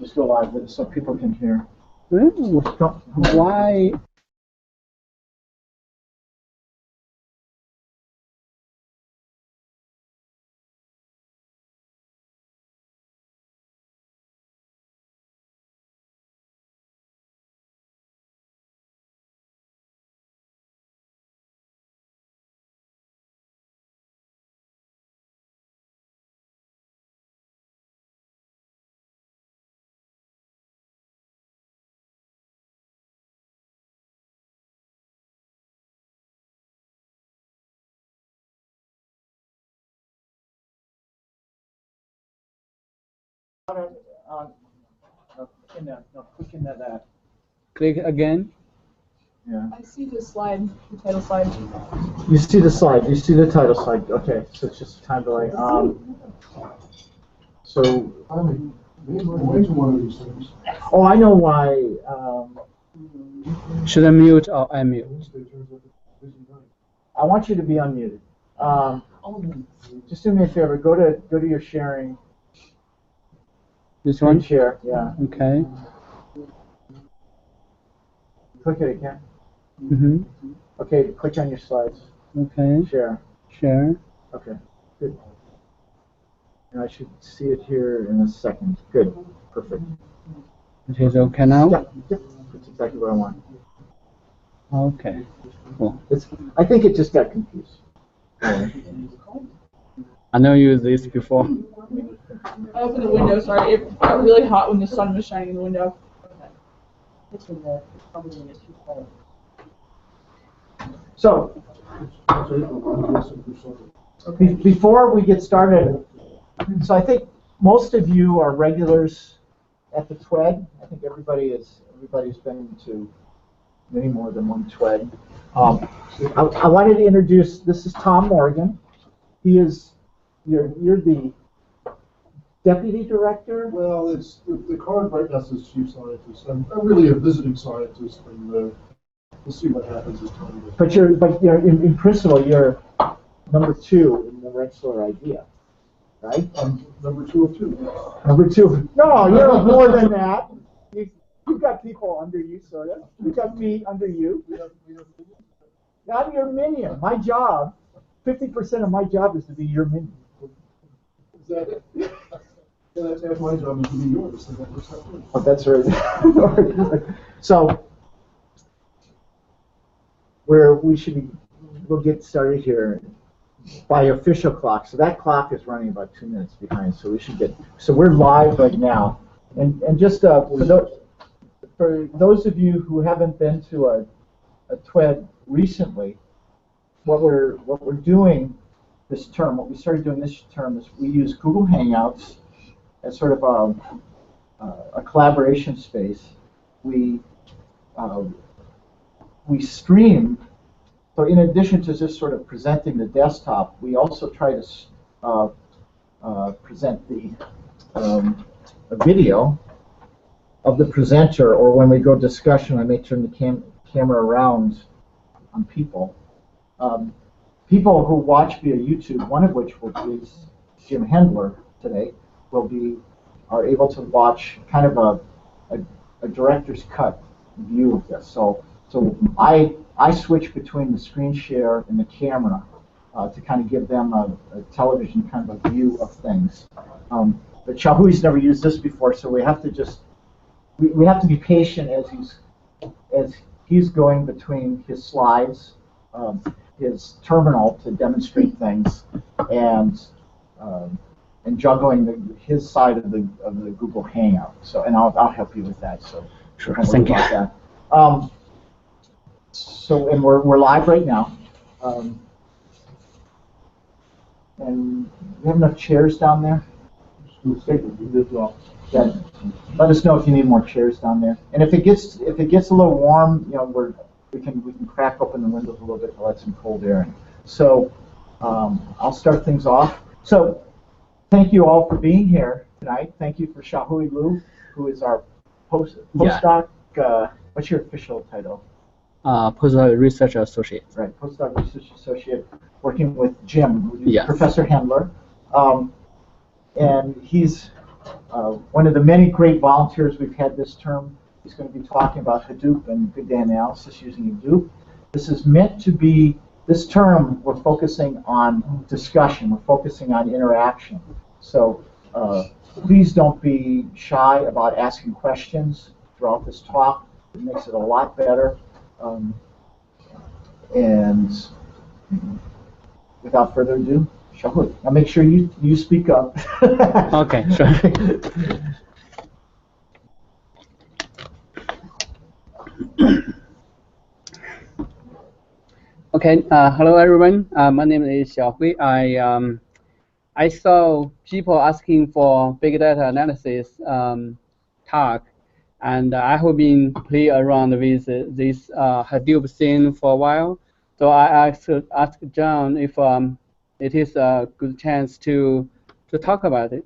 Just go live with it so people can hear. Why? Click again. Yeah. I see the slide, the title slide. You see the slide. You see the title slide. Okay, so it's just time to like. So. One of these things. Oh, I know why. Should I mute or unmute? I want you to be unmuted. Just do me a favor. Go to your sharing. This one? Share. Yeah. Okay. Click it again. Mm-hmm. Okay. Click on your slides. Okay. Share. Share. Okay. Good. And I should see it here in a second. Good. Perfect. It is okay now? Yeah. Yep. That's exactly what I want. Okay. Cool. I think it just got confused. I never used this before. I opened the window, sorry. It got really hot when the sun was shining in the window. So, before we get started, so I think most of you are regulars at the TWed. I think everybody's been to many more than one TWed. I wanted to introduce. This is Tom Morgan. He is you're the deputy director. Well, it's the card right now says chief scientist. I'm really a visiting scientist, and we'll see what happens this time. But you're in principle you're number 2 in the Rensselaer idea, right? I'm number 2 of 2. Number 2. No, you're more than that. You've got people under you, sort of. You've got me under you. I'm your minion. My job, 50% of my job is to be your minion. Is that it? Yeah, that's my job is to be yours. Oh, that's right. So, we'll get started here by official clock. So that clock is running about 2 minutes behind. So we're live right now. And just for those of you who haven't been to a TWed recently, what we're doing this term, what we started doing this term is we use Google Hangouts as sort of a collaboration space. We stream. So in addition to just sort of presenting the desktop, we also try to present a video of the presenter, or when we go discussion, I may turn the camera around on people. People who watch via YouTube, one of which is Jim Hendler today, are able to watch kind of a director's cut view of this. So I switch between the screen share and the camera to kind of give them a television kind of a view of things. But Xiaohui's never used this before, so we have to we have to be patient as he's going between his slides, his terminal to demonstrate things, and juggling his side of the Google Hangout. So, and I'll help you with that. So, sure. Thank you. That. So, and we're live right now, and we have enough chairs down there. Yeah. Let us know if you need more chairs down there. And if it gets a little warm, we can crack open the windows a little bit to let some cold air in. So I'll start things off. So thank you all for being here tonight. Thank you for Xiaohui Liu, who is our postdoc. What's your official title? Postdoc Research Associate. Right, postdoc research associate, working with Jim, yes. Professor Hendler, and he's One of the many great volunteers we've had this term is going to be talking about Hadoop and big data analysis using Hadoop. This is meant to be, this term, we're focusing on discussion, we're focusing on interaction. So please don't be shy about asking questions throughout this talk. It makes it a lot better. And without further ado, Xiaohui. Now make sure you speak up. Okay, sure. Okay, hello everyone. My name is Xiaohui. I saw people asking for big data analysis talk, and I have been playing around with this Hadoop thing for a while. So I asked John if it is a good chance to talk about it.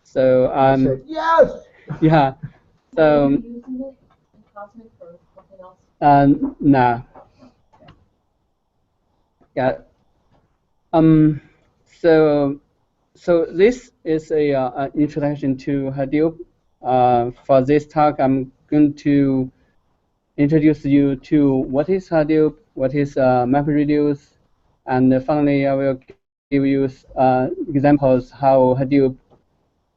So I said, yes. yeah. So Are you using it in Cosmic or something else? no. Yeah. So this is an introduction to Hadoop. For this talk, I'm going to introduce you to what is Hadoop, what is MapReduce, and finally I will give you examples how Hadoop,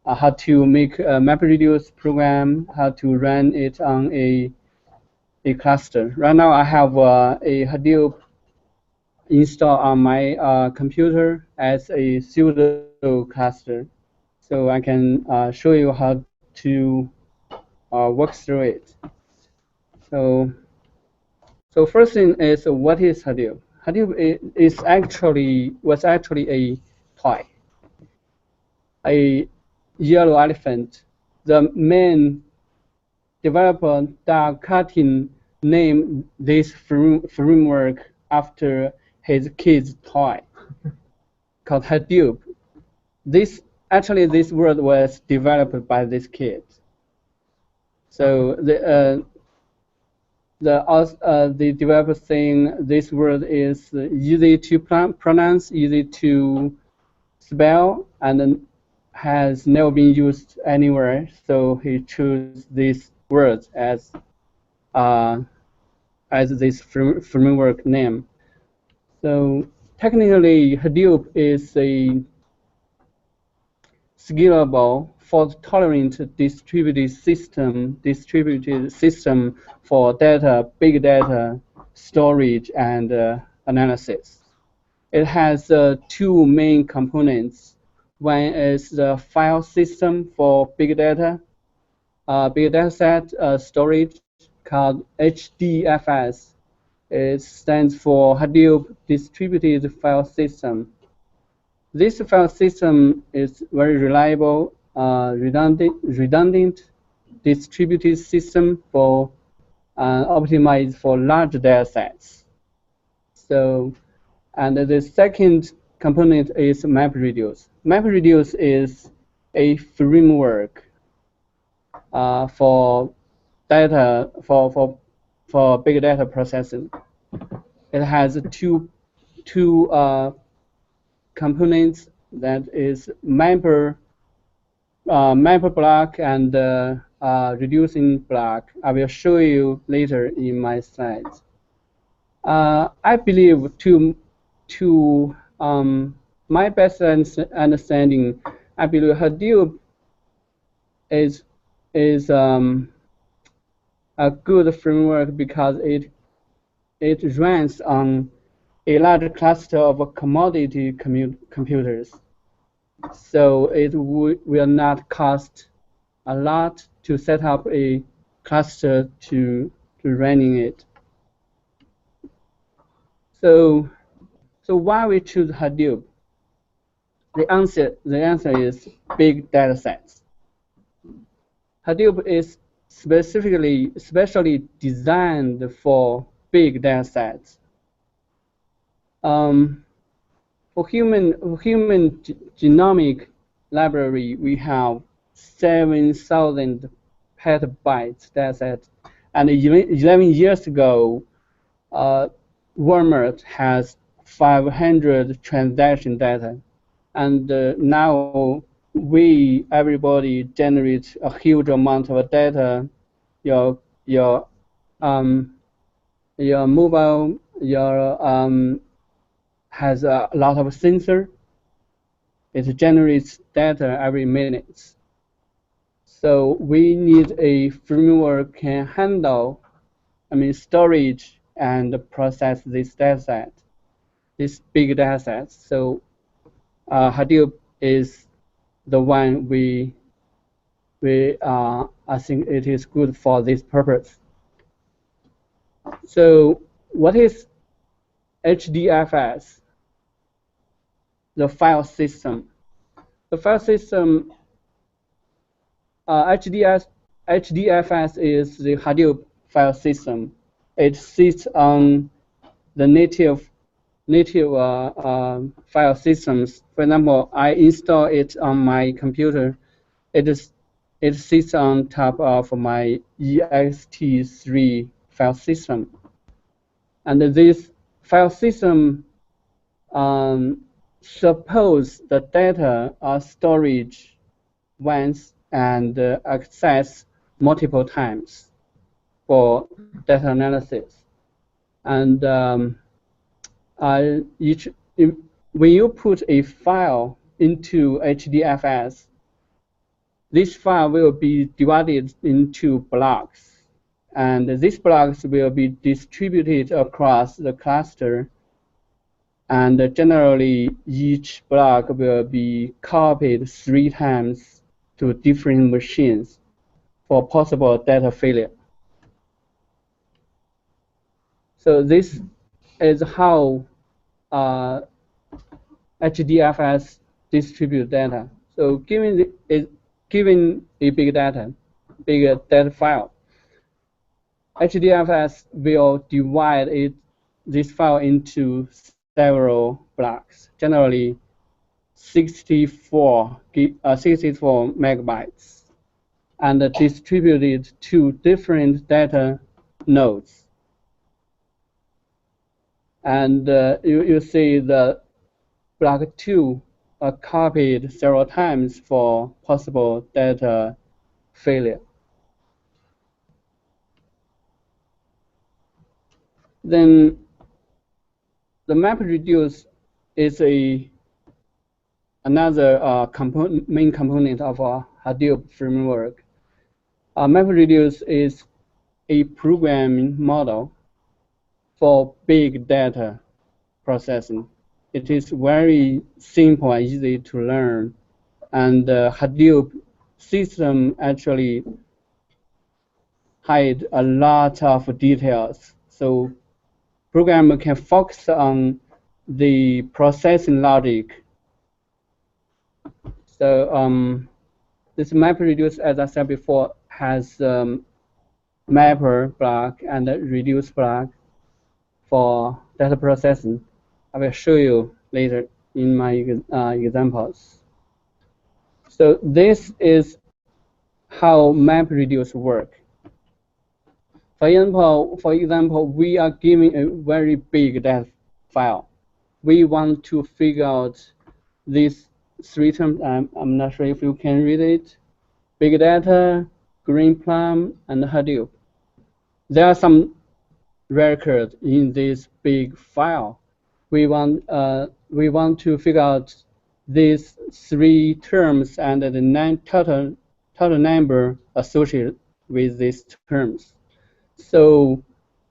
how to make a MapReduce program, how to run it on a cluster. Right now I have a Hadoop installed on my computer as a pseudo cluster, so I can show you how to work through it. So first thing is, what is Hadoop? Hadoop was actually a toy, a yellow elephant. The main developer, Doug Cutting, named this framework after his kid's toy called Hadoop. This word was developed by this kid. So the developer saying this word is easy to pronounce, easy to spell, and has never been used anywhere. So he chose this word as this framework name. So technically, Hadoop is a scalable, fault-tolerant distributed system for data, big data storage and analysis. It has two main components. One is the file system for big data set storage called HDFS. It stands for Hadoop Distributed File System. This file system is very reliable, redundant distributed system for optimized for large data sets. So, and the second component is MapReduce. MapReduce is a framework for data for big data processing. It has two components, that is mapper block and reducing block. I will show you later in my slides. I believe to my best understanding, I believe Hadoop is a good framework because it runs on a large cluster of commodity computers. So it will not cost a lot to set up a cluster to running it. So why we choose Hadoop? The answer is big data sets. Hadoop is specially designed for big data sets. For human genomic library, we have 7,000 petabytes dataset, and 11 years ago, Walmart has 500 transaction data, and now everybody generates a huge amount of data. Your mobile has a lot of sensor. It generates data every minute. So we need a framework can handle, storage and process this data set, this big data set. So Hadoop is the one I think it is good for this purpose. So what is HDFS? The file system. The file system, HDFS is the Hadoop file system. It sits on the native file systems. For example, I install it on my computer. It sits on top of my ext3 file system. And this file system suppose the data are stored once and accessed multiple times for data analysis. And when you put a file into HDFS, this file will be divided into blocks, and these blocks will be distributed across the cluster, and generally each block will be copied 3 times to different machines for possible data failure. So this is how HDFS distribute data. So given a big data file, HDFS will divide this file into several blocks, generally 64 megabytes, and distributed to different data nodes. And you see the block 2 are copied several times for possible data failure. Then the MapReduce is another main component of our Hadoop framework. MapReduce is a programming model for big data processing. It is very simple and easy to learn, and Hadoop system actually hide a lot of details. So programmer can focus on the processing logic. So this MapReduce, as I said before, has mapper block and reduce block for data processing. I will show you later in my examples. So this is how MapReduce work. For example, we are giving a very big data file. We want to figure out these 3 terms. I'm not sure if you can read it. Big data, green plum, and Hadoop. There are some records in this big file. We want to figure out these 3 terms and the total number associated with these terms. So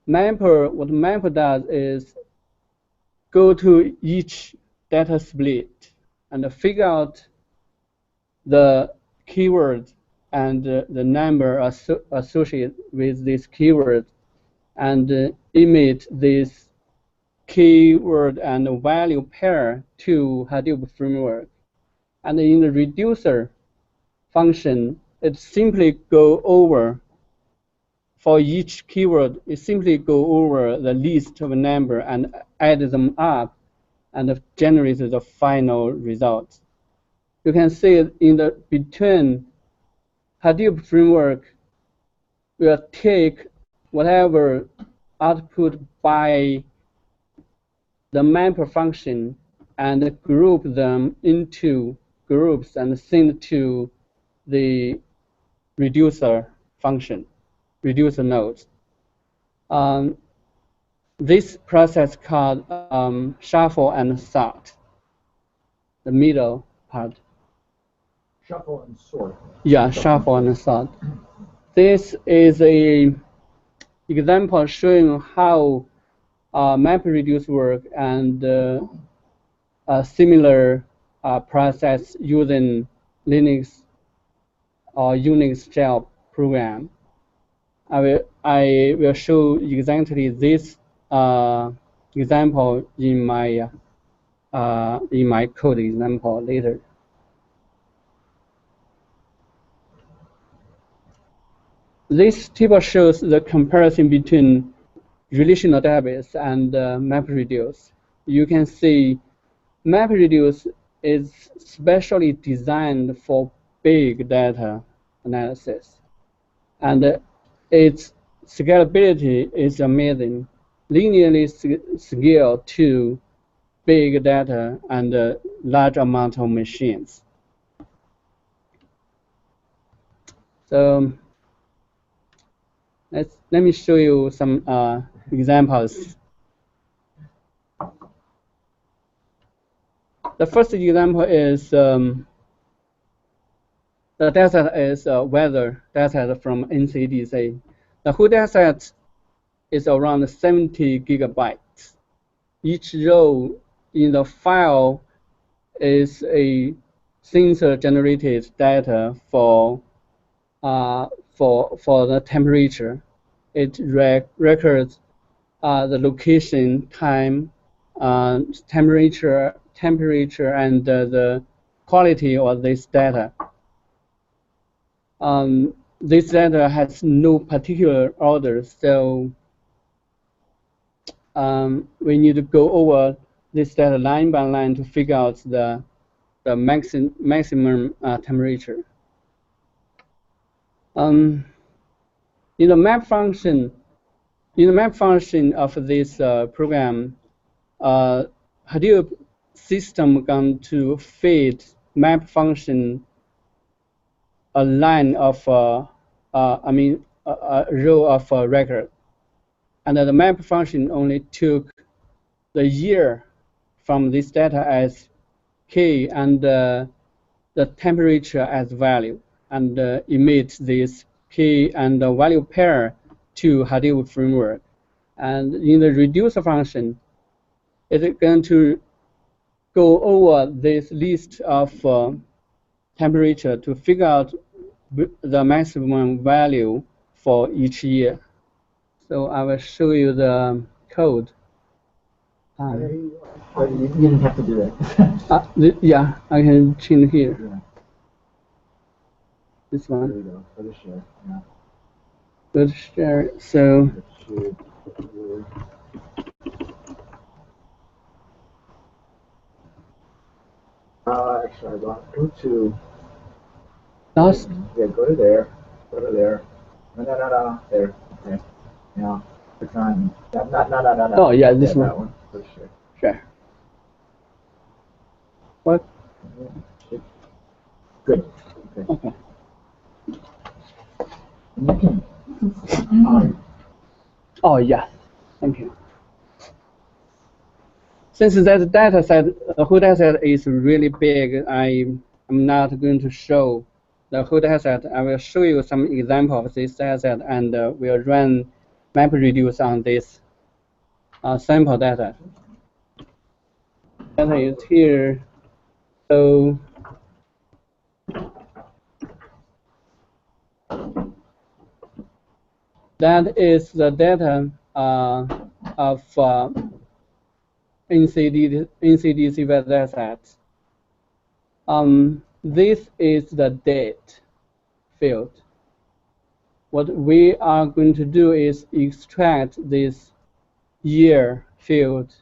what mapper does is go to each data split and figure out the keyword and the number associated with this keyword, and emit this keyword and value pair to Hadoop framework. And in the reducer function, it simply go over, for each keyword, it simply go over the list of number and add them up and generate the final result. You can see in the between Hadoop framework will take whatever output by the mapper function and group them into groups and send to the reducer function, reducer nodes. This process called shuffle and sort, the middle part. Shuffle and sort. Yeah, shuffle and sort. This is a example showing how MapReduce work and a similar process using Linux or Unix shell program. I will show exactly this example in my code example later. This table shows the comparison between relational database and MapReduce. You can see MapReduce is specially designed for big data analysis, and its scalability is amazing, linearly scaled to big data and large amount of machines. So let me show you some examples. The first example is the dataset is weather dataset from NCDC. The whole dataset is around 70 gigabytes. Each row in the file is a sensor-generated data for the temperature. It records the location, time, temperature, and the quality of this data. This data has no particular order, so we need to go over this data line by line to figure out the maximum temperature. In the map function of this program, Hadoop system going to feed map function a line of a row of record, and the map function only took the year from this data as key and the temperature as value, and emit this key and value pair to Hadoop framework. And in the reducer function, it's going to go over this list of temperature to figure out the maximum value for each year. So I will show you the code. You didn't have to do that. Yeah, I can change here. Yeah. This There one. we go. For the share. Yeah. Go to share. So actually, I want go to. last. Yeah, go to there. Go to there. No. There. Okay. Now, click on. No. Oh yeah, this one. That one. For the share. Sure. What? Good. Okay. Okay. And you can. Oh yeah. Thank you. Since that data set, the whole data set is really big, I'm not going to show the whole data set. I will show you some example of this data set, and we'll run MapReduce on this sample data. Data is here. So that is the data of NCDC web datasets. This is the date field. What we are going to do is extract this year field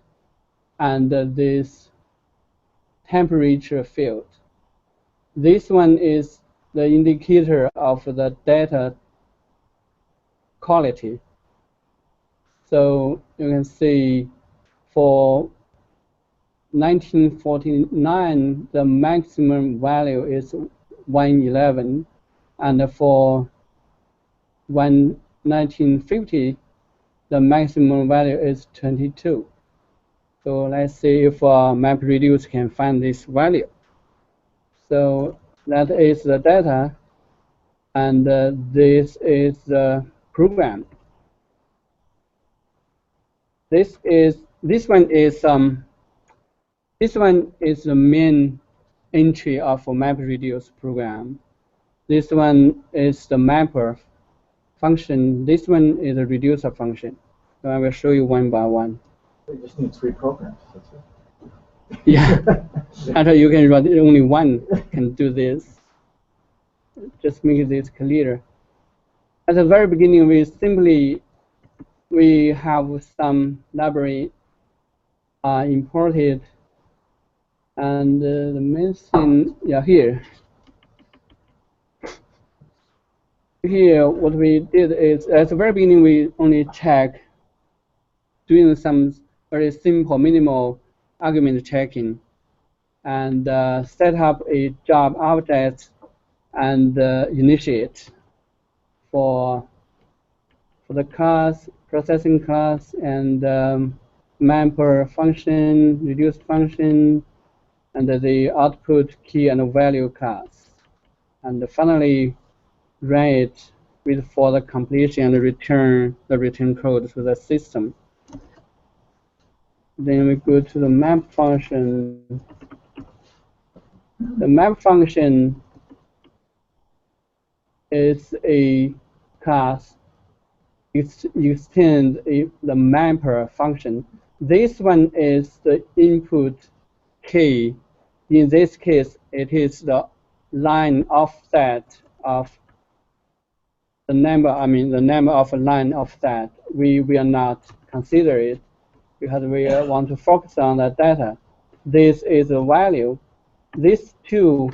and this temperature field. This one is the indicator of the data quality. So you can see for 1949, the maximum value is 111, and for 1950, the maximum value is 22. So let's see if MapReduce can find this value. So that is the data, and this is the program. This one is the main entry of a MapReduce program. This one is the mapper function. This one is a reducer function. So I will show you one by one. We just need 3 programs. That's it. Yeah, actually you can run only one can do this. Just make this clear. At the very beginning, we have some library imported, and the main thing, yeah, here what we did is at the very beginning we only check doing some very simple minimal argument checking, and set up a job object and initiate for the class, processing class, and mapper function, reduce function, and the output key and value class. And finally run it, wait for the completion, and return the return code to the system. Then we go to the map function. The map function is a class extend the mapper function. This one is the input key. In this case, it is the line offset of the number. I mean, the number of line offset. We will not consider it because we want to focus on the data. This is a value. These two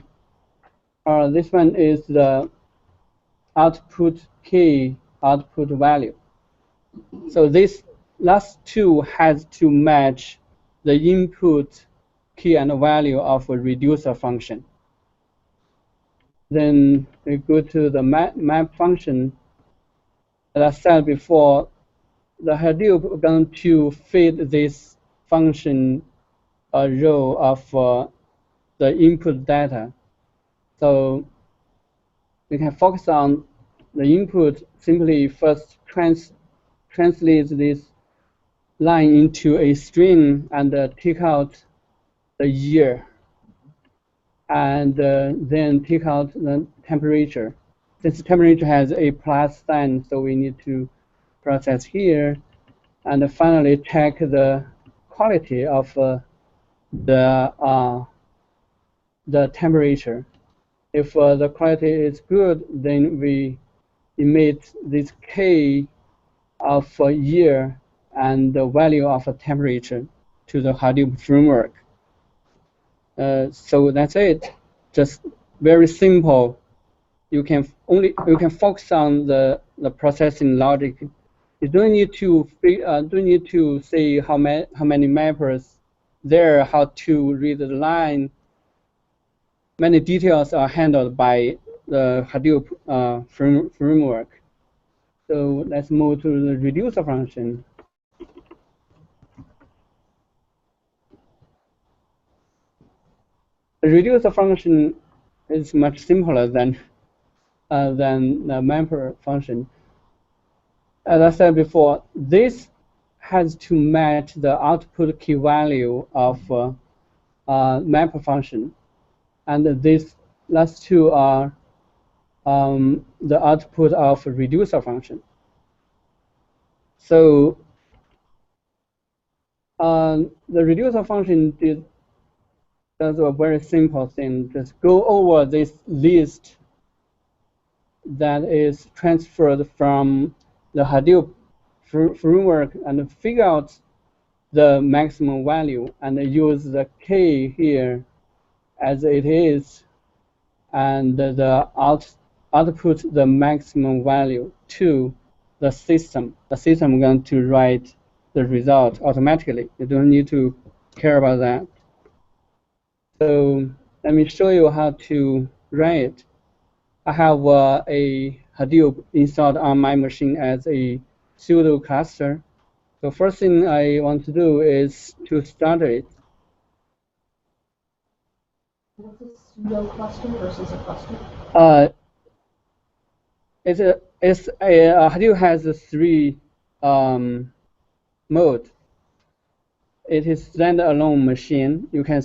are. This one is the output key, output value. So this last two has to match the input key and value of a reducer function. Then we go to the map function. As I said before, the Hadoop is going to feed this function a row of the input data. So we can focus on the input. Simply first translate this line into a string and take out the year, and then take out the temperature. Since the temperature has a plus sign, so we need to process here, and finally check the quality of the temperature. If the quality is good, then we emit this K of a year and the value of a temperature to the Hadoop framework. So that's it. Just very simple. You can focus on the processing logic. You don't need to say how many mappers there, how to read the line. Many details are handled by the Hadoop framework. So let's move to the reducer function. The reducer function is much simpler than the mapper function. As I said before, this has to match the output key value of mapper function, and these last two are the output of reducer function. So the reducer function does a very simple thing. Just go over this list that is transferred from the Hadoop framework and figure out the maximum value and use the K here as it is, and the output the maximum value to the system. The system is going to write the result automatically. You don't need to care about that. So let me show you how to run it. I have a Hadoop installed on my machine as a pseudo cluster. So first thing I want to do is to start it. What's a pseudo cluster versus a cluster? Hadoop has three mode. It is standalone machine. You can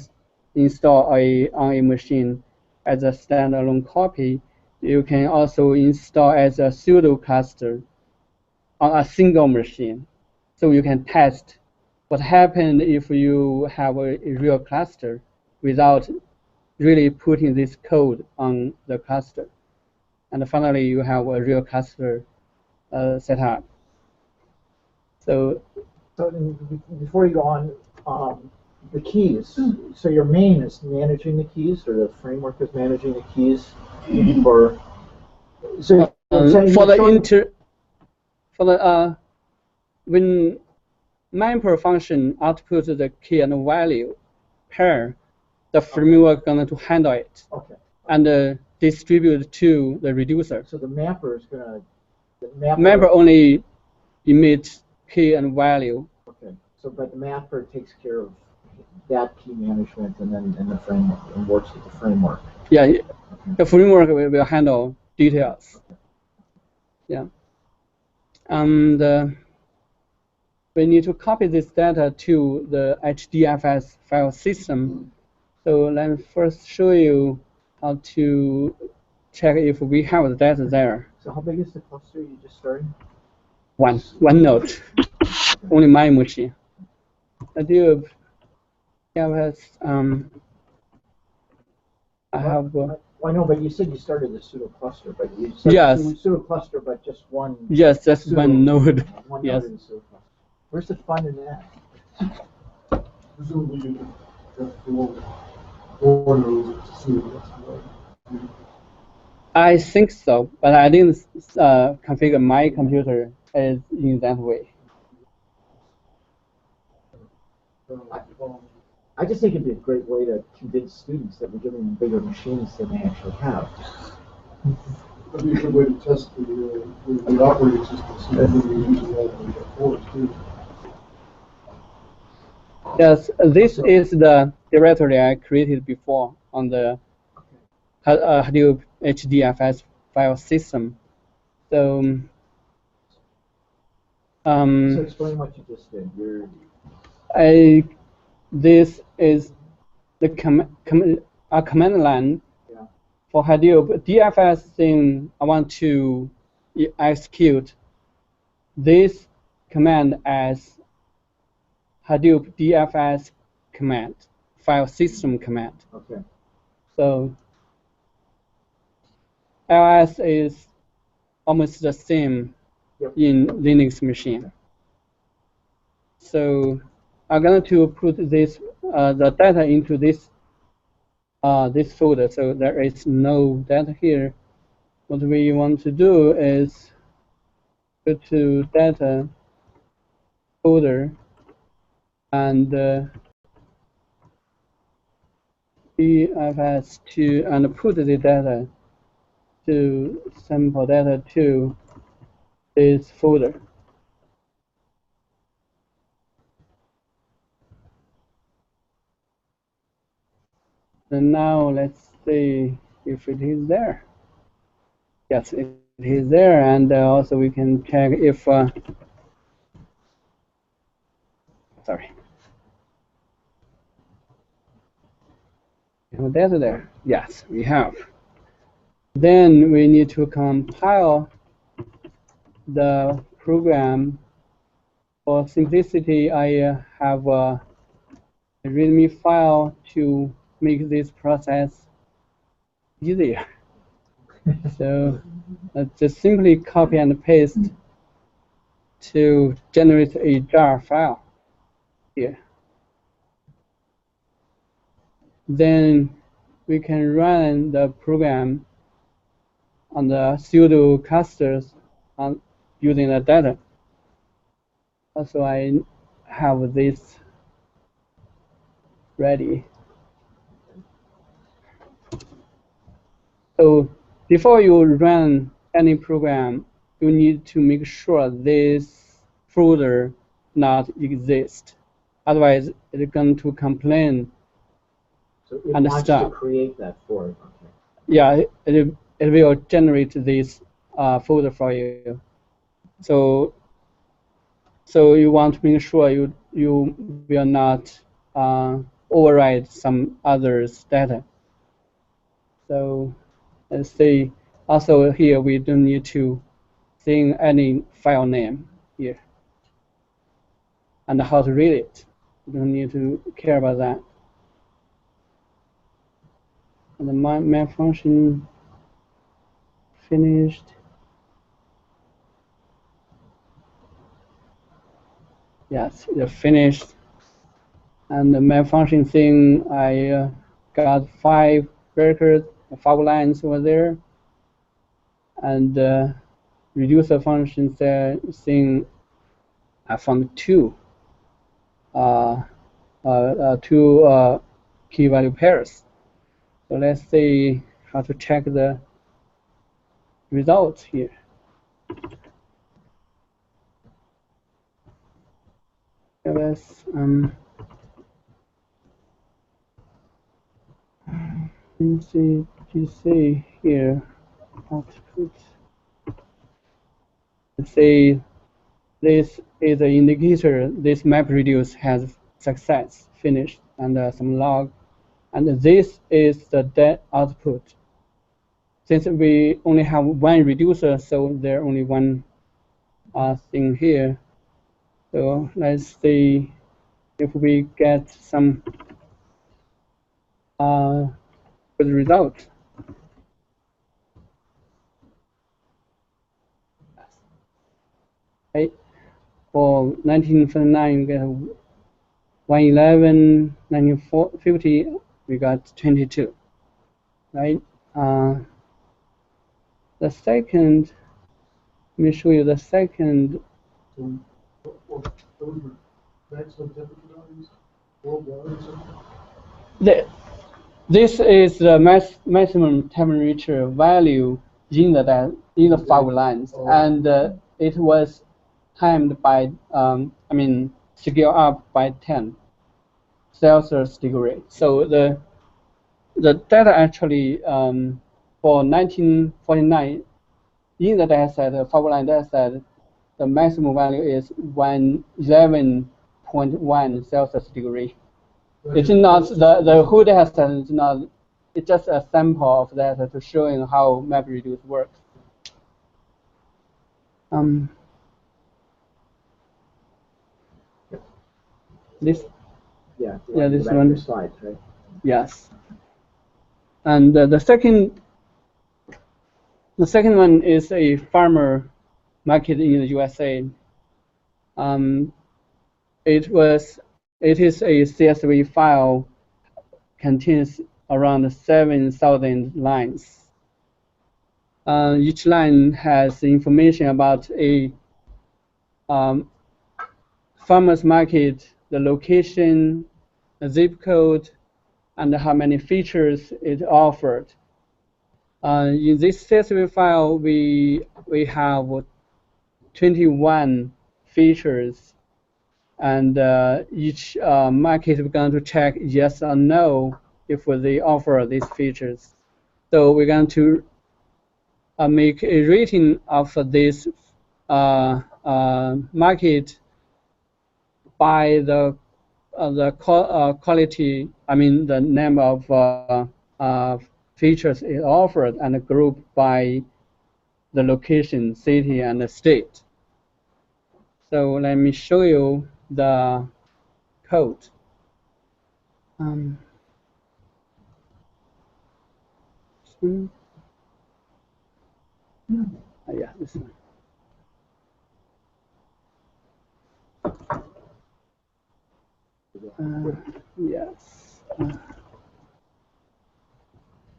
install on a machine as a standalone copy. You can also install as a pseudo cluster on a single machine. So you can test what happened if you have a real cluster without really putting this code on the cluster. And finally, you have a real cluster set up. So before you go on, the keys. So your main is managing the keys, or the framework is managing the keys for. So when mapper function outputs the key and value pair, the framework going to handle it and distribute to the reducer. So the mapper is going to. Mapper only emits key and value. Okay. So, but the mapper takes care of that key management and the framework and works with the framework. Yeah, okay. The framework will handle details. Okay. Yeah. And we need to copy this data to the HDFS file system. So let me first show you how to check if we have the data there. So how big is the cluster you just started? One node. Only my machine. Hadoop has I have. I know, but you said you started the pseudo cluster, but you started pseudo cluster, but just one. Yes, that's one node. One yes. node in the pseudo cluster. Where's the fun in that? Presumably you have four nodes of pseudo cluster. I think so, but I didn't configure my computer as in that way. I just think it'd be a great way to convince students that we're giving them bigger machines than they actually have. That'd be a good way to test the operating system, see if they're using that in the force too. Yes, this is the directory I created before on the Hadoop HDFS file system. So, so explain what you just did. This is the command line for Hadoop DFS thing. I want to execute this command as Hadoop DFS command, file system command. Okay. So ls is almost the same in Linux machine. So I'm going to put this the data into this this folder. So there is no data here. What we want to do is go to data folder and DFS2 and put the data to sample data to this folder. And now let's see if it is there. Yes, it is there, and also we can check if sorry. We have data there. Yes, we have. Then we need to compile the program. For simplicity, I have a README file to make this process easier. So let's just simply copy and paste to generate a jar file here. Then we can run the program on the pseudo clusters using the data. Also, I have this ready. So before you run any program, you need to make sure this folder not exist. Otherwise, it's going to complain. So it and wants stop. to create that for it. Okay. Yeah, it will generate this folder for you. So you want to make sure you will not override some others data. So let's see. Also here we don't need to see any file name here and how to read it. You don't need to care about that. And the map function finished. Yes, it's finished. And the map function thing, I got 5 records, 5 lines over there. And reducer function thing, I found 2 key value pairs. So let's see how to check the results here. Let's see, you see here output. Let's say this is an indicator this MapReduce has success finished and some log, and this is the output. Since we only have 1 reducer, so there only 1 thing here. So let's see if we get some good result. Okay. For 1949, we get 111, 1950, we got 22, right? The second, let me show you the second. So what those were maximum temperature values worldwide or something? This is the maximum temperature value in the 5 lines, and it was timed by, scale up by 10 Celsius degree. So the data actually for 1949 in the dataset, the 5-line dataset, the maximum value is 111.1 Celsius degree. It's not the whole dataset is not. It's just a sample of data to showing how MapReduce works. This. Yeah. This one. Slides, right? Yes. And the second one is a farmer market in the USA. It is a CSV file, contains around 7,000 lines. Each line has information about a farmer's market, the location, the zip code, and how many features it offered. In this CSV file, we have 21 features, and each market we're going to check yes or no if they offer these features. So we're going to make a rating of this market by the quality, the number of features it offered, and group by the location, city, and the state. So let me show you the code. Yeah, this one. Yes.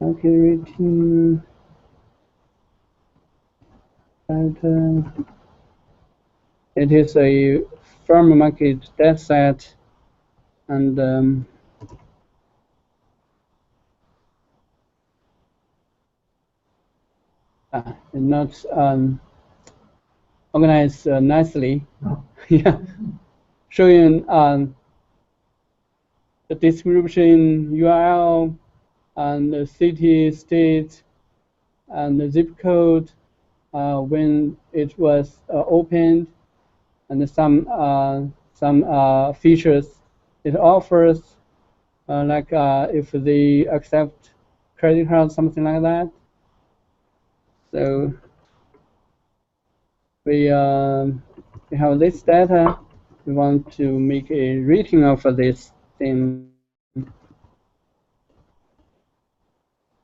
Okay, rating. And it is a farm market dataset, and not organized nicely. Yeah, showing the description, URL, and the city, state, and the zip code when it was opened, and some features it offers, like if they accept credit card, something like that. So we have this data. We want to make a rating of this thing.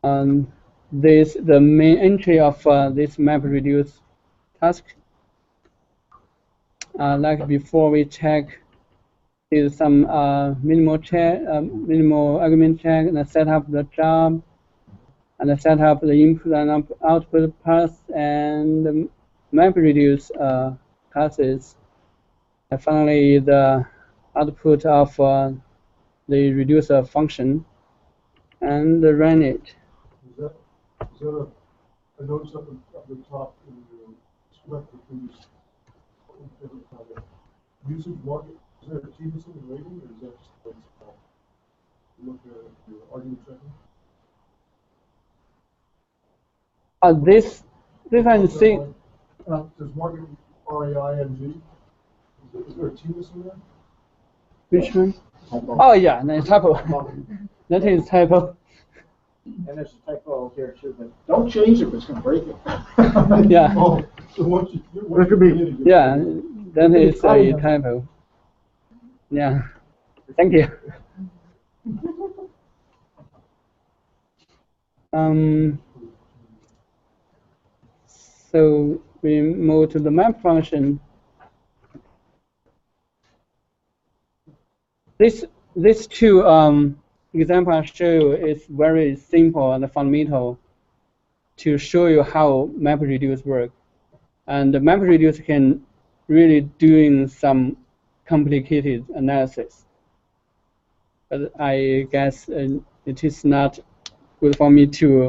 The main entry of this MapReduce task. Like before, we check is some minimal argument check, and set up the job, and set up the input and output paths, and the MapReduce classes. And finally, the output of the reducer function, and run it. I noticed up at the top in the select please usage market. Is there a T missing rating, or is that just the look at your argument checking? This different thing. Does market RAING? Is there a T missing there? Which one? Oh yeah, that's typo. That is typo. And there's a typo here too, but don't change it, but it's going to break it. Yeah. Oh, so once you yeah, that is a typo. Yeah. Thank you. So we move to the map function. These two examples I show you is very simple and fundamental to show you how MapReduce works. And the MapReduce can really doing some complicated analysis. But I guess it is not good for me to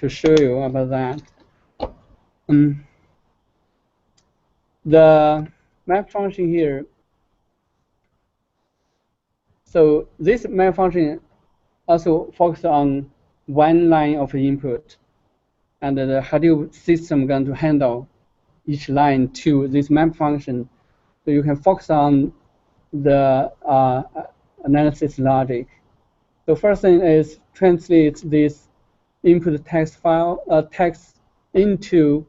show you about that. The map function here. So this map function also focuses on one line of input, and the Hadoop system going to handle each line to this map function. So you can focus on the analysis logic. The first thing is translate this input text file text into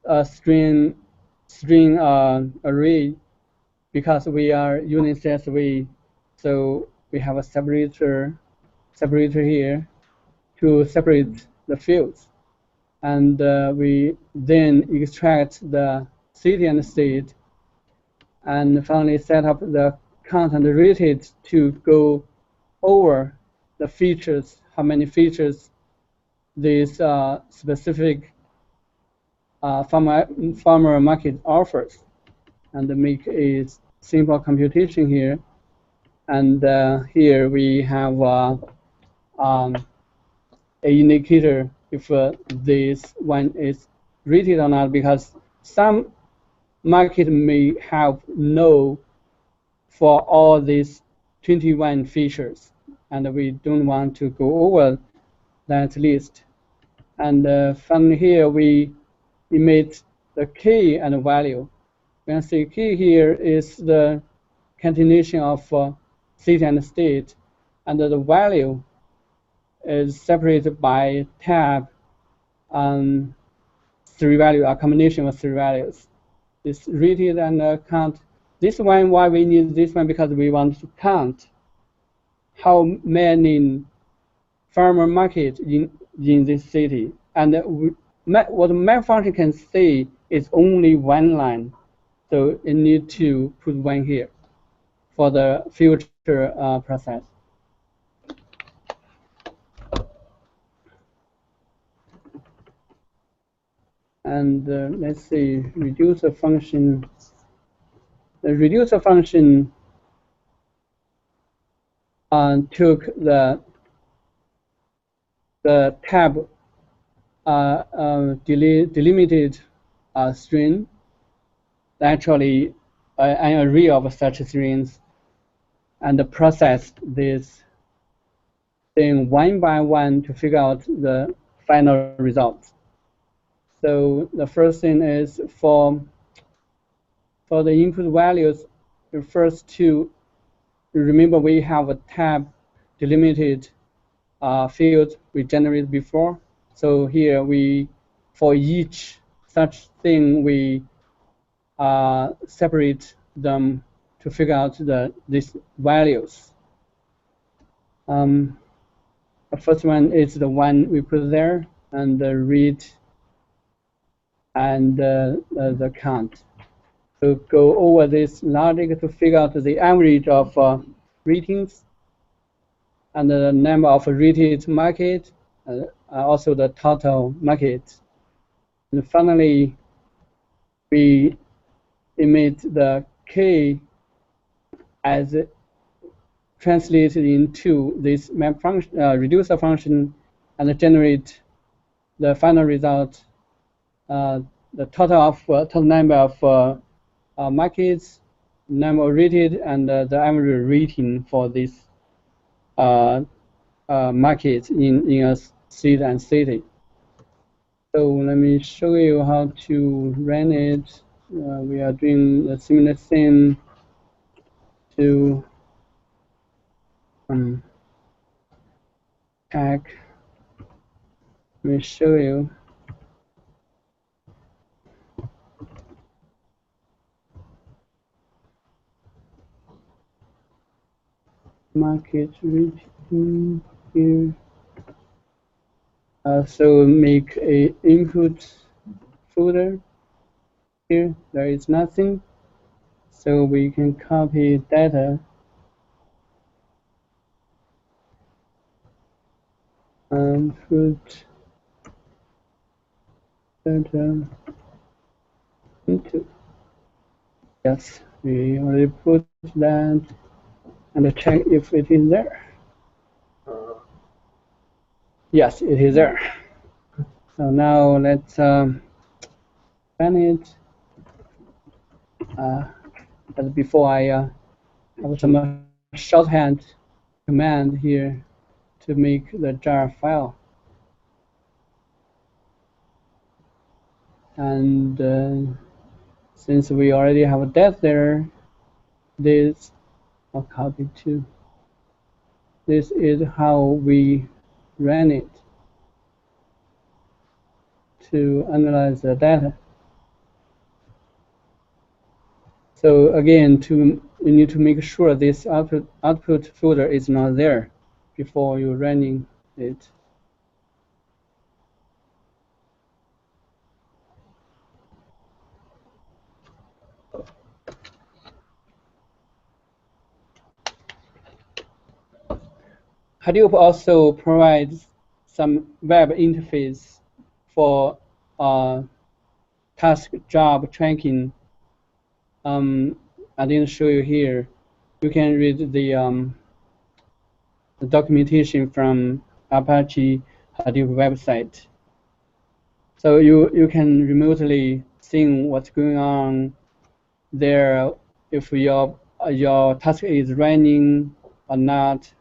a string array, because we are using CSV. So we have a separator here to separate the fields, and we then extract the city and state, and finally set up the content rated to go over the features, how many features this specific farmer market offers, and make a simple computation here. And here we have an indicator if this one is rated or not, because some market may have no for all these 21 features, and we don't want to go over that list. And finally here we emit the key and value. We can see key here is the continuation of city and state, and the value is separated by tab and 3 values, a combination of 3 values. This rated and count. This one, why we need this one? Because we want to count how many farmer market in this city. And what the map function can say is only one line. So it need to put one here for the future process. And let's see, reducer function. The reducer function took the tab delimited string, actually an array of such strings, and process this thing one by one to figure out the final results. So the first thing is for the input values, first to remember we have a tab delimited field we generated before. So here for each such thing, we separate them to figure out these values. The first one is the one we put there, and the read and the count. So go over this logic to figure out the average of ratings and the number of rated market, also the total market. And finally, we emit the K as translated into this map function, reducer function, and generate the final result, the total number of markets, number rated, and the average rating for this market in a state and city. So let me show you how to run it. We are doing a similar thing to tag. Let me show you. Market rating here. So make a input folder. Here there is nothing, so we can copy data and put data into. Yes, we already put that, and check if it is there. Yes, it is there. So now let's run it. But before I have some shorthand command here to make the jar file. And since we already have that there, this I'll copy too. This is how we ran it to analyze the data. So again, you need to make sure this output folder is not there before you're running it. Hadoop also provides some web interface for task job tracking. I didn't show you here. You can read the documentation from Apache Hadoop website. So you can remotely see what's going on there, if your task is running or not,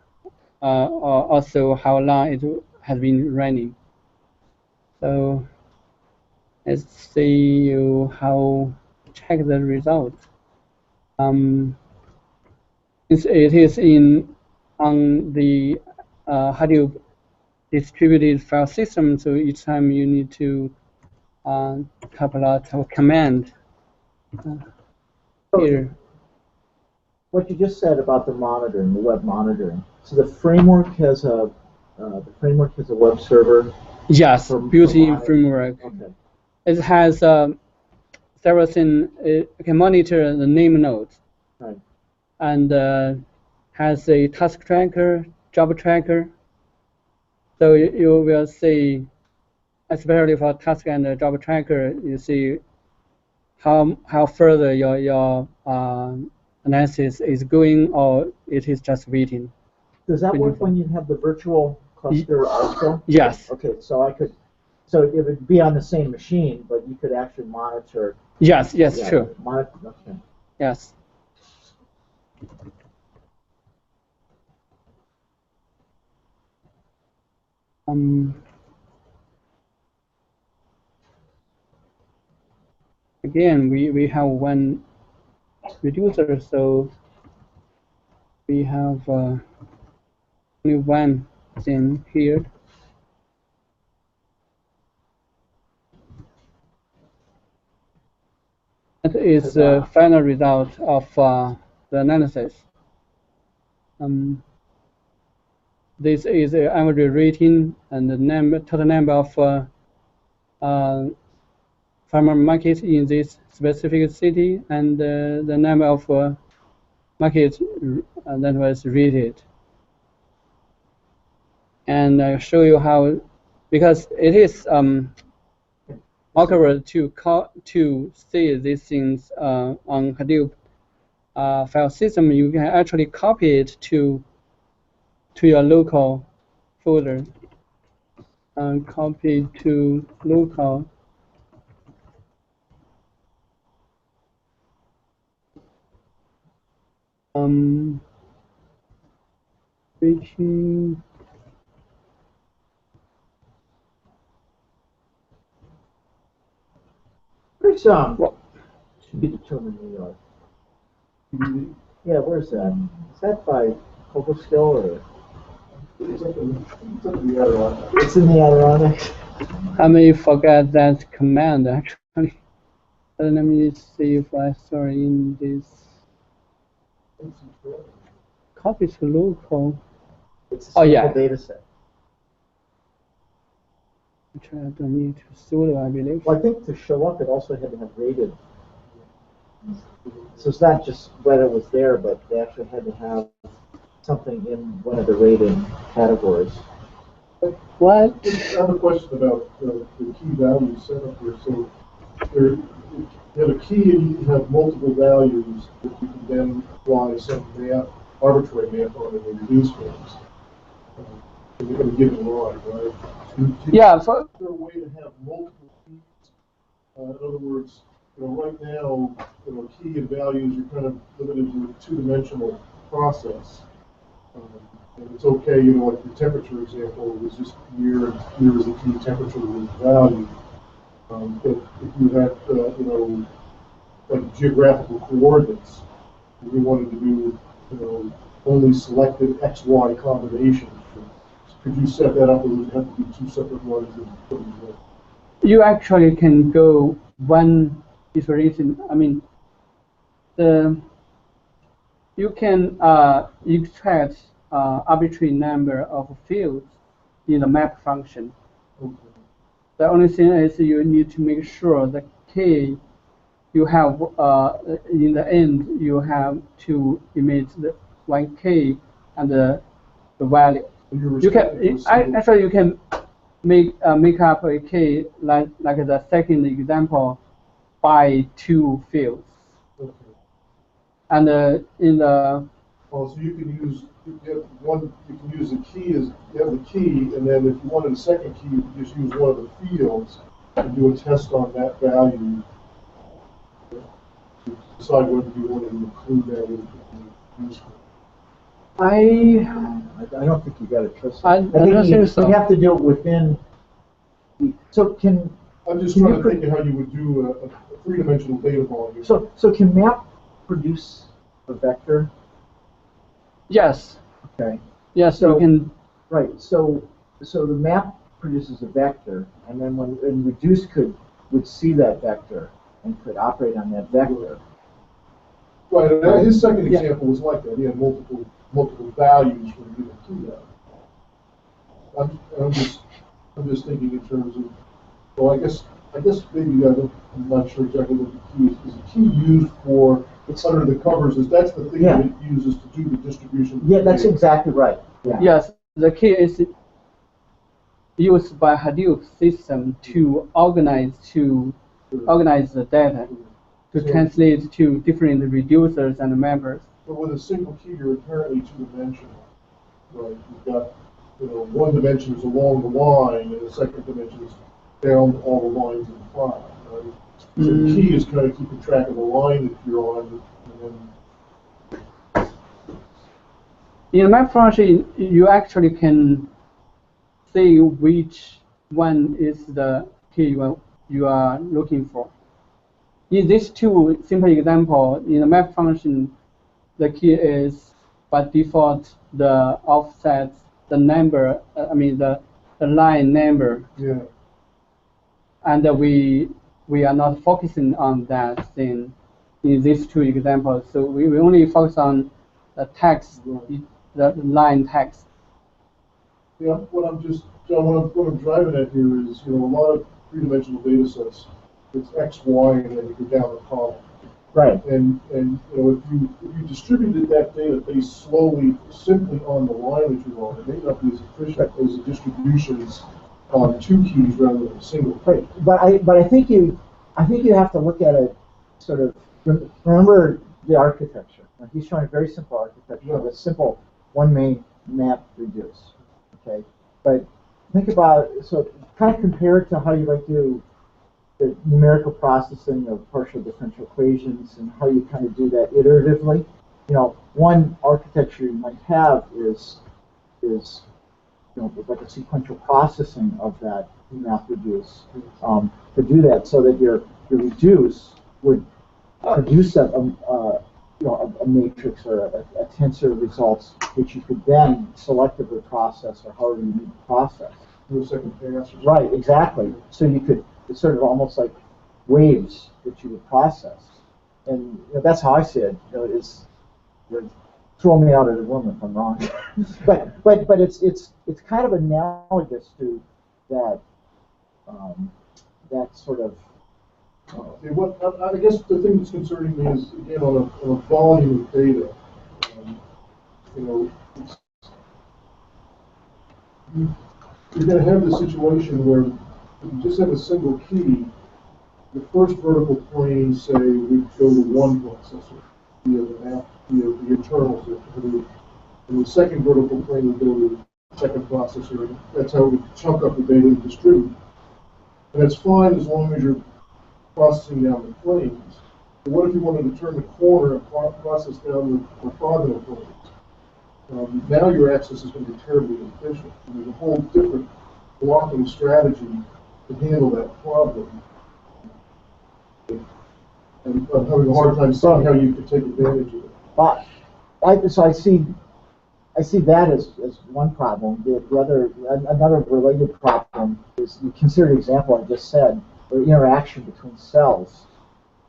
or also how long it has been running. So let's see how to check the result. Since it is on the Hadoop distributed file system, so each time you need to type a lot of command here. What you just said about the monitoring, the web monitoring. So the framework has a web server. Yes, built-in framework. Okay. It has several things. It can monitor the name nodes. Right. And has a task tracker, job tracker. So you will see, especially for task and job tracker, you see how further your analysis is going, or it is just waiting. Does that work when you have the virtual cluster also? Yes. Okay, so So it would be on the same machine, but you could actually monitor. Yes, yes, Yeah, true. Monitor. Okay. Yes. Again, we have one reducer, so we have only one thing here. That is the final result of the analysis. This is the average rating and the total number of farmer markets in this specific city, and the number of markets that was rated. And I'll show you how, because it is awkward to see these things on Hadoop file system. You can actually copy it to your local folder and copy to local. Switching. Where's should be determined New York. Yeah, where's that? Is that by Cobleskill or? It's in the Adirondacks. I may forget that command actually. Let me see if I saw it in this. Copy to local. It's a sample data set. Which I don't need to sudo, I believe. Well, I think to show up, it also had to have rated. So it's not just whether it was there, but they actually had to have something in one of the rating categories. What? I have a question about the key value setup here. So you have a key and you have multiple values that you can then apply some arbitrary map on and reduce things in a given line, right? Yeah. Is there a way to have multiple keys? In other words, right now, key and values are kind of limited to a two-dimensional process. And it's okay, like the temperature example was just year, and year is the key, temperature was the value. But if you had, like geographical coordinates, and you wanted to do, only selected X, Y combinations, could you set that up, or would it have to be two separate ones? You actually can go one iteration. I mean, you can extract arbitrary number of fields in the map function. Okay. The only thing is you need to make sure the key you have in the end you have to emit the one key and the value. You can actually you can make up a key like the second example by two fields. Okay. And in the so you can use the key as you have the key, and then if you wanted a second key, you could just use one of the fields and do a test on that value. Decide whether you want to include that in the use. I don't think you got to trust. I think you have to do it within. So can. I'm just trying to think of how you would do a three-dimensional data volume. So can map produce a vector? Yes. Okay. Yes, so you can. Right. So the map produces a vector, and then when reduce would see that vector and could operate on that vector. Right. His second example was like that. He had multiple values for the given key value. I'm just thinking in terms of. Well, I guess maybe I'm not sure exactly what the key is. Is the key used for? It's under the covers. That's the thing that it uses to do the distribution. Yeah, that's exactly right. Yeah. Yes, the key is used by Hadoop system to organize the data, to translate to different reducers and mappers. But with a single key, you're inherently two-dimensional. Right? You've got, one dimension is along the line, and the second dimension is down all the lines in the file. Right? So the key is kind of keeping track of the line that you're on, and then in map function, you actually can see which one is the key you are looking for. In these two simple examples, in the map function, the key is by default the offset, the number, the line number. yeah. And we are not focusing on that thing in these two examples. So we only focus on the text, the line text. Yeah, what I'm driving at here is, a lot of three-dimensional data sets, it's X, Y, and then you go down the column. Right. And if you distributed that data based simply on the line that you're on, it may not be as efficient as the distributions on two keys rather than a single. Right. But I think you have to look at it sort of, remember the architecture. Now, he's showing a very simple architecture with simple one main map reduce. Okay. But think about, so kind of compare it to how you might do the numerical processing of partial differential equations and how you kind of do that iteratively. One architecture you might have is like a sequential processing of that MapReduce to do that, so that your reduce would produce a matrix or a tensor results, which you could then selectively process or however you need to process. Do a second pass. Right, exactly. So you could, it's sort of almost like waves that you would process, and that's how I see it. Throw me out of the room if I'm wrong. but it's kind of analogous to that that sort of. I guess the thing that's concerning me is, again, on a volume of data. You're going to have the situation where if you just have a single key, the first vertical plane, say, would go to one processor via the internals of Hadoop, and the second vertical plane would go to the second processor, and that's how we chunk up the data and distribute. And that's fine as long as you're processing down the planes. But what if you wanted to turn the corner and process down the orthogonal planes? Now your access is going to be terribly inefficient. And there's a whole different blocking strategy to handle that problem. And I'm having a hard time seeing how you could take advantage of it. So I see that as one problem. Another related problem is, you consider the example I just said, where interaction between cells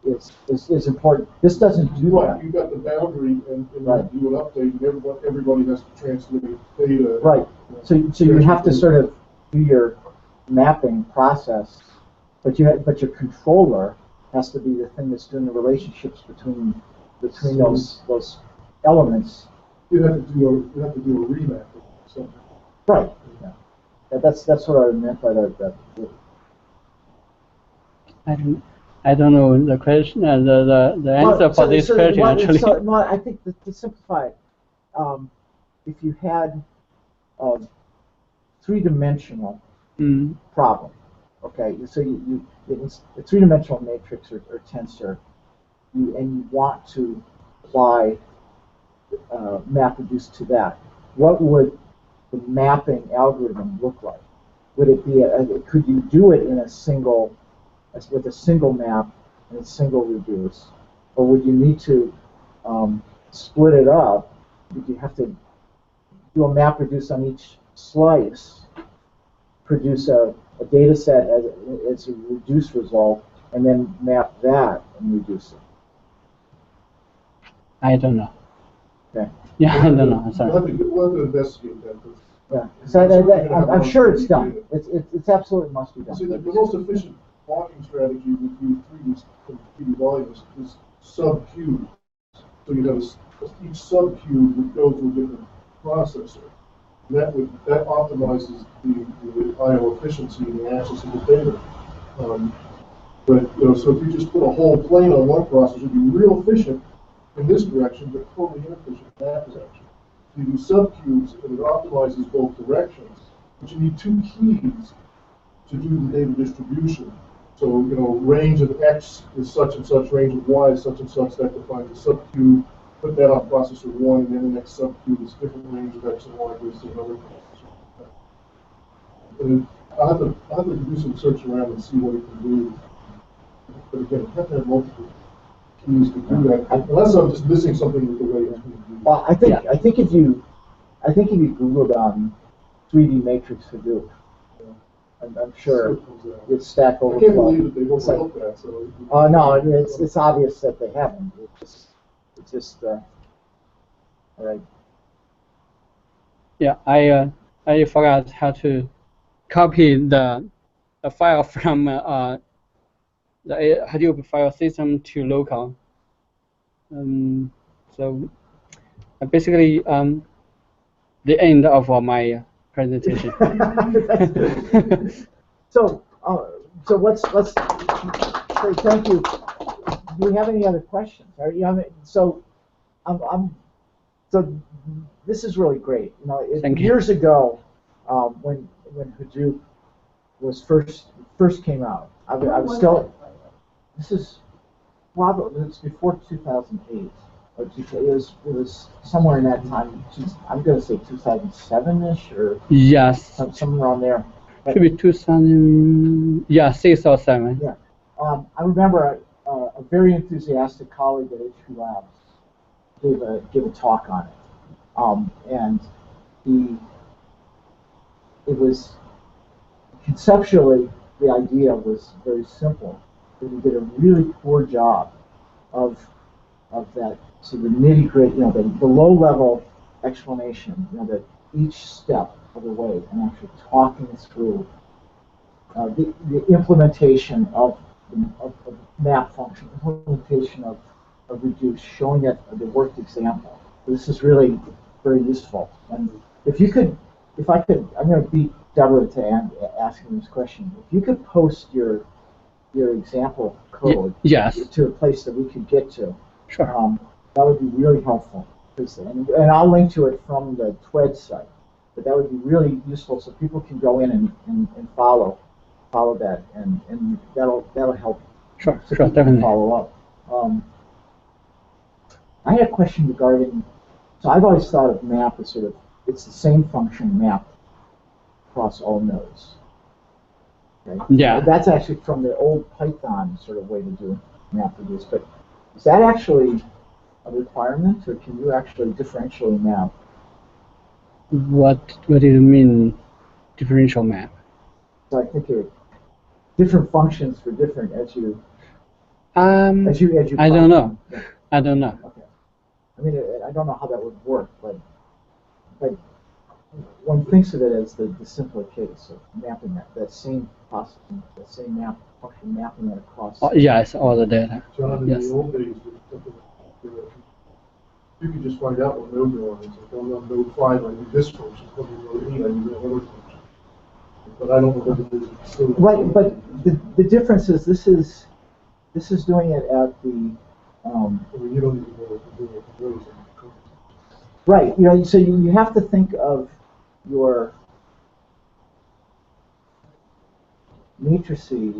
is important. This doesn't do that. You've got the boundary, and right. You do an update, and everybody has to transmit data. Right. So you have to sort of do your mapping process, but your controller has to be the thing that's doing the relationships between those elements. You have to do a remap. So. Right. Yeah. That's what I meant by that. I don't know the question, the answer for this question actually. So, I think to simplify it, if you had a three-dimensional problem, okay, so it's a three-dimensional matrix or tensor, and you want to apply MapReduce to that, what would the mapping algorithm look like? Would it be could you do it in with a single map and a single reduce, or would you need to split it up? Would you have to do a MapReduce on each slice, produce a data set as a reduce result, and then map that and reduce it? I don't know. Okay. Yeah, I don't know. I'm sorry. We'll have to investigate that. Yeah, so I'm sure it's done. It's absolutely must be done. See, the most efficient blocking strategy with the 3D volumes is sub-cubes. So you have each sub-cube would go to a different processor. And that optimizes the I/O efficiency and the access of the data. So if you just put a whole plane on one processor, it'd be real efficient in this direction, but totally inefficient in that direction. You do sub-cubes, and it optimizes both directions, but you need two keys to do the data distribution. So, you know, range of X is such and such, range of Y is such and such, that defines a subcube. Put that on processor 1, and then the next subcube is different range of X and Y goes to another processor. And I'll have to do some search around and see what it can do. But again, you have to have multiple keys to do that, unless I'm just missing something with the way it's going to do. Well, I think if you Googled 3D matrix Hadoop, I'm sure it's Stack Overflow. I can't believe that they've overlooked that. So no, it's obvious that they haven't. It's just all right. Yeah, I forgot how to copy the file from the Hadoop file system to local. So basically the end of my presentation. So let's say thank you. Do we have any other questions? So this is really great. You know, years ago, when Hadoop was first came out, I was still. This is probably it's before 2008. It was somewhere in that time. I'm going to say 2007-ish or yes, somewhere around there. Should be 2000. Yeah, 6 or 7. Yeah, I remember a very enthusiastic colleague at HP Labs gave a talk on it, and it was conceptually the idea was very simple, but he did a really poor job of that. So the nitty-gritty, the low-level explanation, that each step of the way, and actually talking through the implementation of map function, implementation of reduce, showing it the worked example. This is really very useful. And if I could, I'm going to beat Deborah to asking this question. If you could post your example code to a place that we could get to. Sure. That would be really helpful. And I'll link to it from the TWed site. But that would be really useful so people can go in and follow that, and that'll help. Sure, so sure, definitely. Follow up. I had a question regarding. So I've always thought of map as sort of it's the same function map across all nodes. Okay? Yeah. That's actually from the old Python sort of way to do MapReduce, but is that actually a requirement, or can you actually differentially map? What do you mean, differential map? So I think different functions for different as you. I don't know. Yeah. I don't know. Okay. I mean, I don't know how that would work, but one thinks of it as the simpler case of mapping that same processing, that same map function mapping it across. Yes, all the data. John, in yes. the old days, you could just find out what node you're on. It's like, on node 5, I do this function. On node 8, I do that other function. But I don't know whether there's still. Right, but the difference is this is doing it at the. You don't even know what to do with the rows. Right, so you have to think of your matrices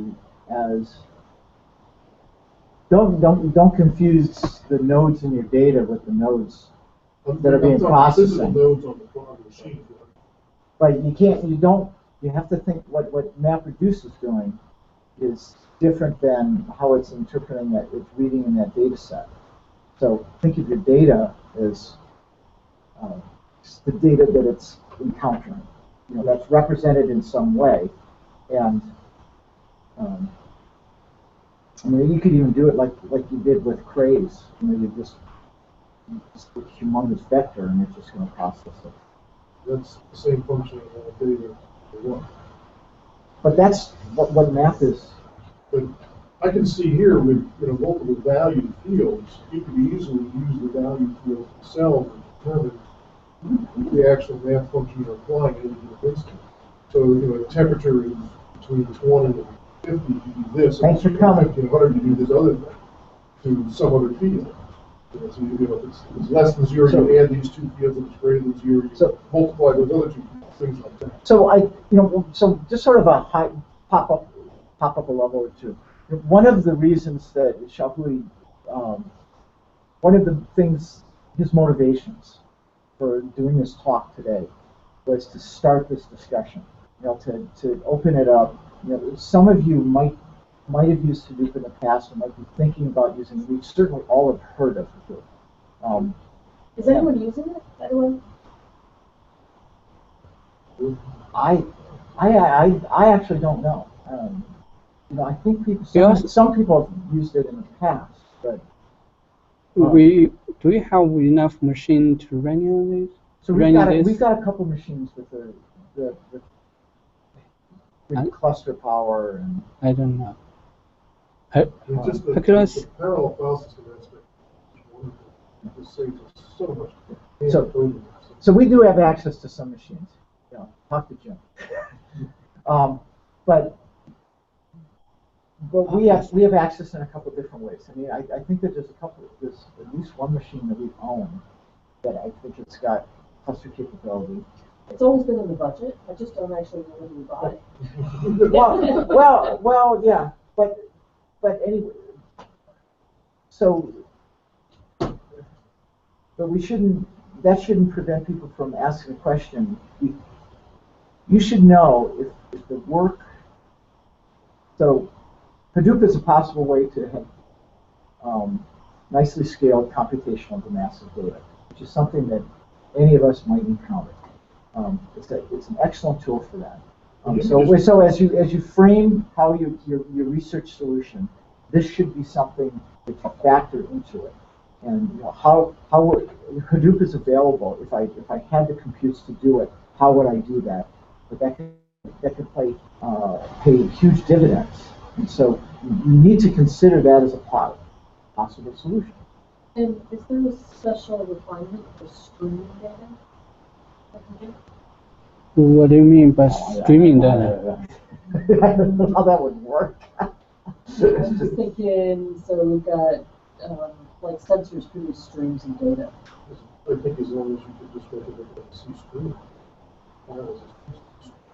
as don't confuse the nodes in your data with the nodes that are being processed. Nodes on the machine. Right, you have to think what MapReduce is doing is different than how it's interpreting that, it's reading in that data set. So think of your data as the data that it's encountering. That's represented in some way. And I mean, you could even do it like you did with Craze. You just a humongous vector, and it's just going to process it. That's the same function as data. But that's what map is. But I can see here with multiple value fields, you could easily use the value field itself and determine the actual map function you're applying in the instance. So the temperature is between 20 and 50, you do this. Thanks for coming. 50 and 100, you do this other thing to some other field. So if it's less than 0, you add these two fields. If it's greater than 0, you multiply those other two fields, things like that. So so just sort of a pop up a level or two. One of the reasons that Xiaohui, one of the things, his motivations for doing this talk today was to start this discussion, to open it up. Some of you might have used Hadoop in the past and might be thinking about using it. We certainly all have heard of Hadoop. Is anyone using it, by the way? I actually don't know. I think some people have used it in the past, but do we have enough machine to run on this? So we've got a couple machines with the cluster power and. I don't know. Just the parallel file system aspect is wonderful. It just saves us so much. So we do have access to some machines. Talk to Jim. But we have access in a couple of different ways. I mean, I think that there's at least one machine that we own that I think it's got cluster capability. It's always been in the budget. I just don't actually know whether we buy it. well, yeah, but anyway, but that shouldn't prevent people from asking a question. You should know if the work. So Hadoop is a possible way to have nicely scaled computational to massive data, which is something that any of us might encounter. It's an excellent tool for that. So as you frame how your research solution, this should be something that you factor into it. And how Hadoop is available. If I had the computes to do it, how would I do that? But that could pay huge dividends. And so you need to consider that as a possible solution. And is there a special requirement for streaming data? What do you mean by streaming data? I don't know how that would work. I was just thinking, so we've got like sensors produce streams of data. I think as long as you could just make it like a C stream.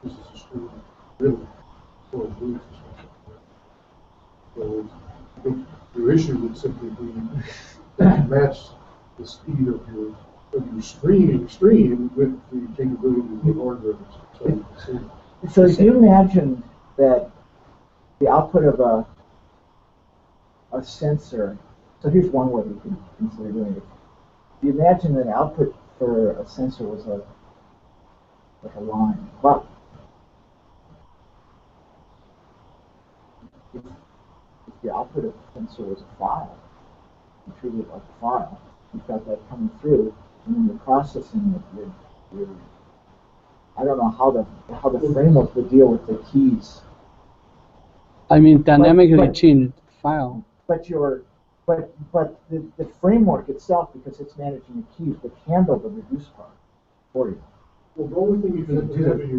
This is a stream, really, for a boost or something. So I think your issue would simply be to match the speed of your stream with the capabilities of hardware. So if you imagine that the output of a sensor, so here's one way we can consider doing it. If you imagine that output for a sensor was like a line, but if the output of the sensor was a file, you treat it like a file, you've got that coming through, and then you're processing it. I don't know how the framework would deal with the keys. I mean, dynamically change the file. But the framework itself, because it's managing the keys, would handle the reduce part for you. Well, the only thing you can have in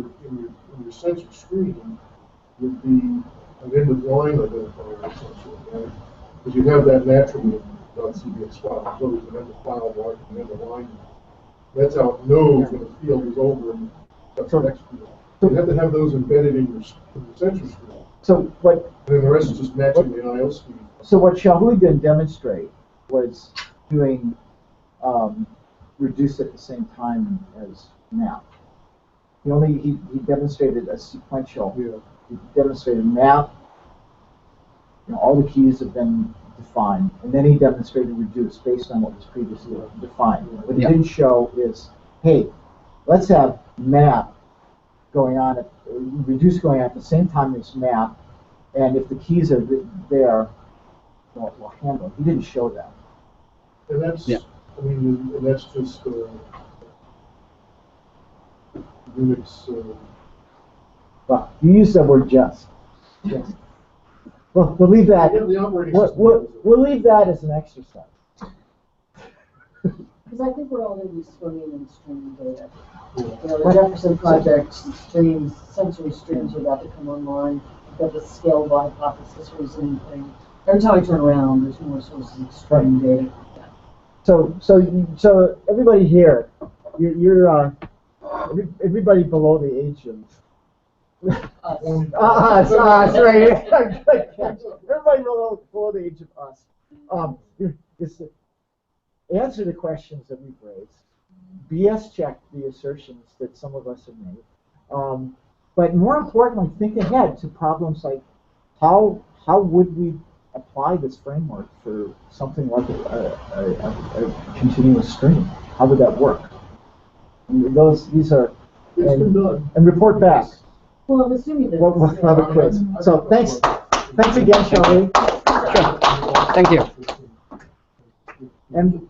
your sensor screen would be an end of line identifier essentially, right? Because you have that naturally in .cbs file. There's always an end of file mark and an end of line. That's how it knows when a field is over and that's the next field. So you have to have those embedded in your sensor screen. So what? And then the rest is just matching the I/O speed. So what Xiaohui didn't demonstrate was doing reduce at the same time as map. He demonstrated a sequential. He demonstrated map. All the keys have been defined, and then he demonstrated reduce based on what was previously defined. What he didn't show is, hey, let's have map going on reduce going on at the same time as map, and if the keys are there, we'll handle it. He didn't show that. And that's, I mean, and that's just Unix. Well, you use the word just. Yes. Well, we'll leave that. We'll leave that as an exercise. Because I think we're all going to be swimming in streaming data. The Jefferson Project streams, sensory streams are about to come online. We've got the scalable hypothesis reasoning. Every time I turn around, there's more sources of streaming data. So everybody here, you're everybody below the age of Us, right? Good catch. Everybody below the age of us. Is to answer the questions that we've raised, BS check the assertions that some of us have made, but more importantly, think ahead to problems like how would we apply this framework for something like a continuous stream? How would that work? And these are and report back. Well, I'm assuming that. We'll have a quiz. So thanks again, Xiaohui. Thank you. And